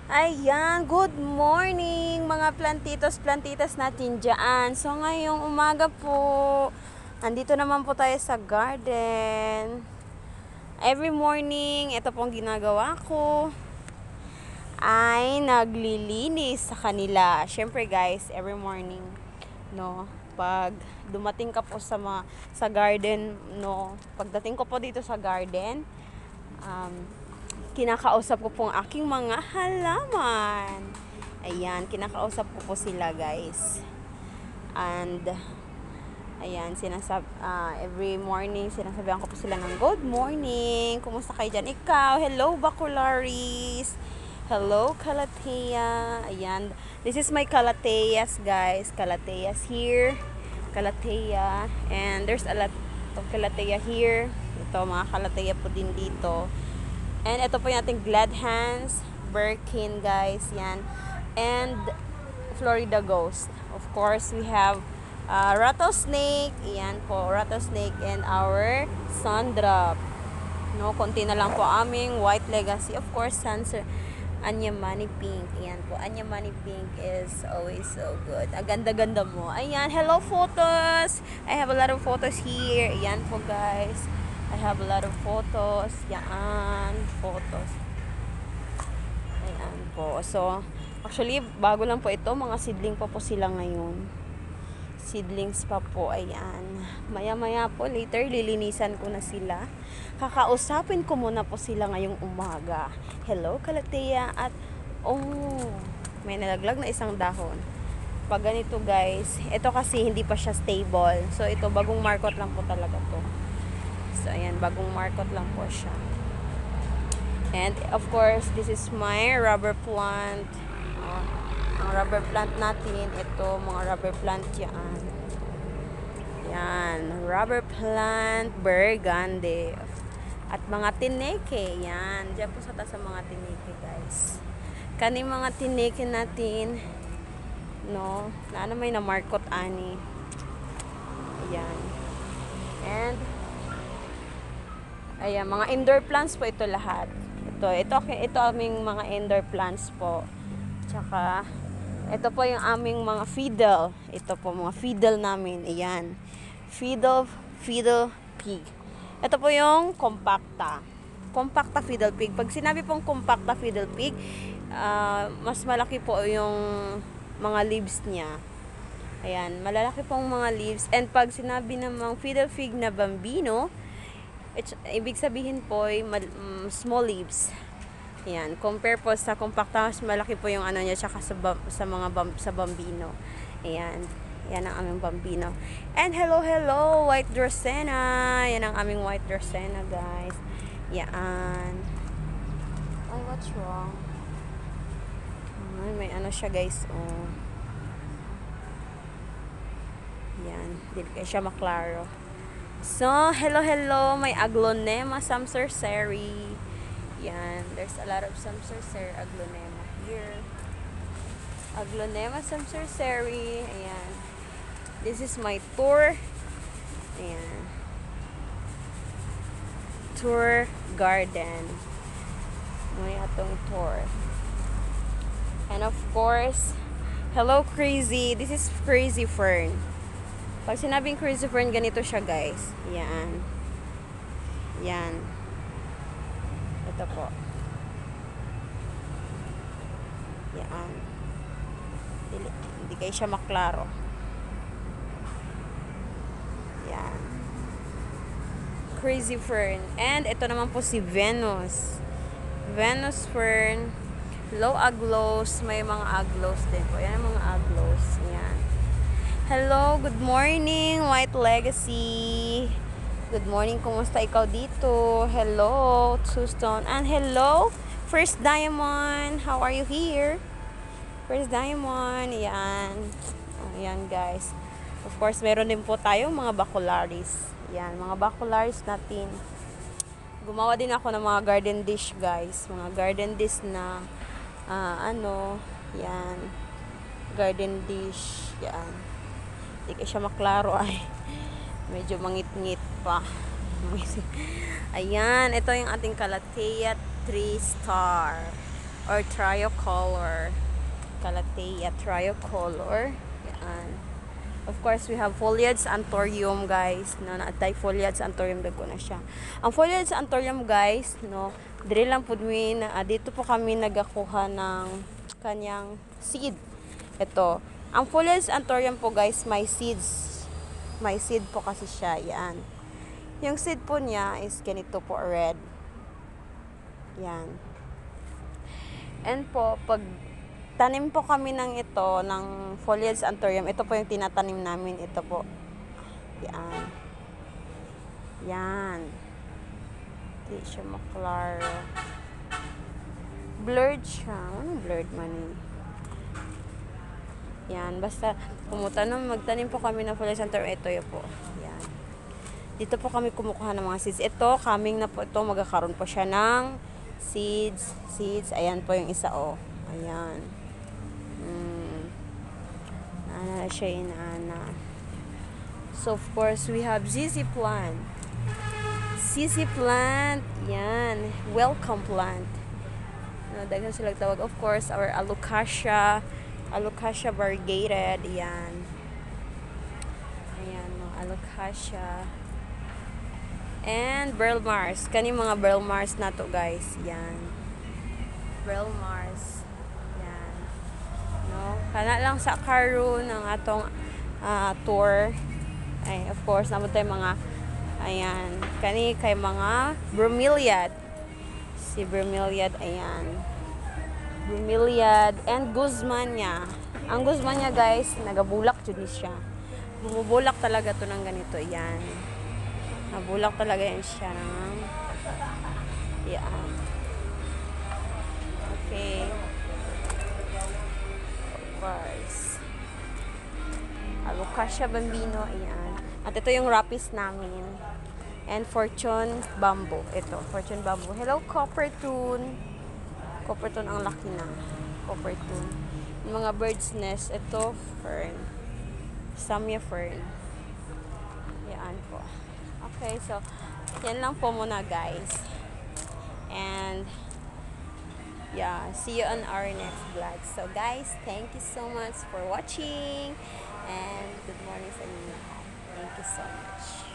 Ayan, good morning mga plantitos natin dyan. So ngayong umaga po, andito naman po tayo sa garden. Every morning, ito pong ginagawa ko ay naglilinis sa kanila. Syempre guys, every morning, no, pag dumating ka po sa garden, no, pagdating ko po dito sa garden, kinakausap ko pong aking mga halaman. Ayan, kinakausap ko po sila guys. And ayan, every morning sinasabihan ko po sila ng good morning. Kumusta kayo dyan? Ikaw, hello Bacularis. Hello Calathea. Ayan, this is my Calatheas guys. Calatheas here. Calathea. And there's a lot of Calathea here. Ito, mga Calathea po din dito. And ito po yung ating glad hands, Birkin guys, yan. And Florida Ghost. Of course, we have rattlesnake, yan po, rattlesnake and our sundrop. No, konti na lang po aming white legacy. Of course, Anya Money Pink. Ayan po, Anya Money Pink is always so good. Ang ganda-ganda mo. Ayan, hello photos. I have a lot of photos here. Ayan po guys. I have a lot of photos. Yan, photos. Ayan po. So, actually, bago lang po ito. Mga seedling pa po sila ngayon. Seedlings pa po. Ayan. Maya-maya po, later, lilinisan ko na sila. Kakausapin ko muna po sila ngayong umaga. Hello, Calathea. At, may nalaglag na isang dahon. Pag ganito, guys, ito kasi hindi pa siya stable. So, ito, bagong markot lang po talaga to. So, ayan, bagong markot lang po siya. And, of course, this is my rubber plant. Ang rubber plant natin, ito, mga rubber plant yan. Yan, rubber plant, burgundy. At mga tineke, yan. Diyan po sa taas mga tineke, guys. Kaning mga tineke natin, no, na may na-markot ani. Ayan. And, ayan, mga indoor plants po ito lahat. Ito aming mga indoor plants po. Tsaka, ito po yung aming mga fiddle. Ito po, mga fiddle namin. Ayan. Fiddle pig. Ito po yung compacta. Compacta fiddle pig. Pag sinabi pong compacta fiddle pig, mas malaki po yung mga leaves niya. Ayan, malalaki pong mga leaves. And pag sinabi namang fiddle pig na bambino, ibig sabihin po ay small leaves. Yan, compare po sa compacta, mas malaki po yung ano niya tsaka sa bambino. Ayan, yan ang aming bambino. And hello white dracena. Yan ang aming white dracena, guys. Yan. Ay, what's wrong? Ay, may ano siya, guys. Oh. Yan, hindi kayo siya maklaro. So, hello, may aglonema samserseri. Yan, there's a lot of samserseri aglonema here. Aglonema samserseri. Ayan. This is my tour. Ayan. Tour garden. May atong tour. And of course, hello crazy. This is crazy fern. Pag sinabing crazy fern, ganito siya, guys. Yan. Yan. Ito po. Yan. Hindi kayo siya maklaro. Yan. Crazy fern. And ito naman po si Venus. Venus fern. Low aglos. May mga aglos din po. Yan ang mga aglos. Yan. Hello, good morning, White Legacy. Good morning, kumusta ikaw dito? Hello, Two-Stone. And hello, First Diamond. How are you here? First Diamond, yan. Yan, guys. Of course, meron din po tayong mga bacularis. Yan, mga bacularis natin. Gumawa din ako ng mga garden dish, guys. Mga garden dish na, yan. Garden dish, yan. Hindi kayo siya maklaro ay medyo mangit-ngit pa. Ayan, ito yung ating Calathea 3 star. or tricolor. Calathea tricolor. Yan. Of course, we have foliage anthurium, guys. No, naatay foliage anthurium dagko na siya. Ang foliage anthurium, guys, no, dire lang pud mi na dito po kami nagakuha ng kanyang seed. Ito. Ang foliage anthurium po, guys, may seeds. May seed po kasi siya. Yan. Yung seed po niya is ganito po, red. Yan. And po, pag tanim po kami ng ito, ng foliage anthurium, ito po yung tinatanim namin. Ito po. Yan. Yan. Hindi siya maklaro. Blurred siya. Anong blurred man eh? Yan. Basta, magtanim po kami ng foliage anthurium. Ito yun po. Yan. Dito po kami kumukuha ng mga seeds. Ito, coming na po ito. Magkakaroon po siya ng seeds. Ayan po yung isa, oh. Ayan. Ana siya inaana. So, of course, we have ZZ plant. ZZ plant. Yan. Welcome plant. Daghan sila tawag. Of course, our alocasia. Alocasia variegated. Yan. Ayan, mga alocasia. And Burl Mars. Kani mga Burl Mars na to, guys. Yan. Burl Mars. Yan. No? Kana lang sa karon ng atong tour. Ay, of course, naman tayo mga ayan. Kani kay mga bromeliad. Si bromeliad, ayan. Bromeliad and guzmania. Ang guzmania, guys, nagabulak jud ni siya. Bumubulak talaga to ng ganito. Yan. Nabulak talaga yan siya ng yan. Okay. Of course. Alocasia bambino. Ayan. At ito yung rapis namin. And fortune bamboo. Ito. Fortune bamboo. Hello, coppertune. Coppertune ang laki na. Coppertune. Yung mga bird's nest. Ito, fern. Samia fern. Yan po. Okay, so, yan lang po muna, guys. And, yeah, see you on our next vlog. So, guys, thank you so much for watching. And, good morning sa inyo lahat. Thank you so much.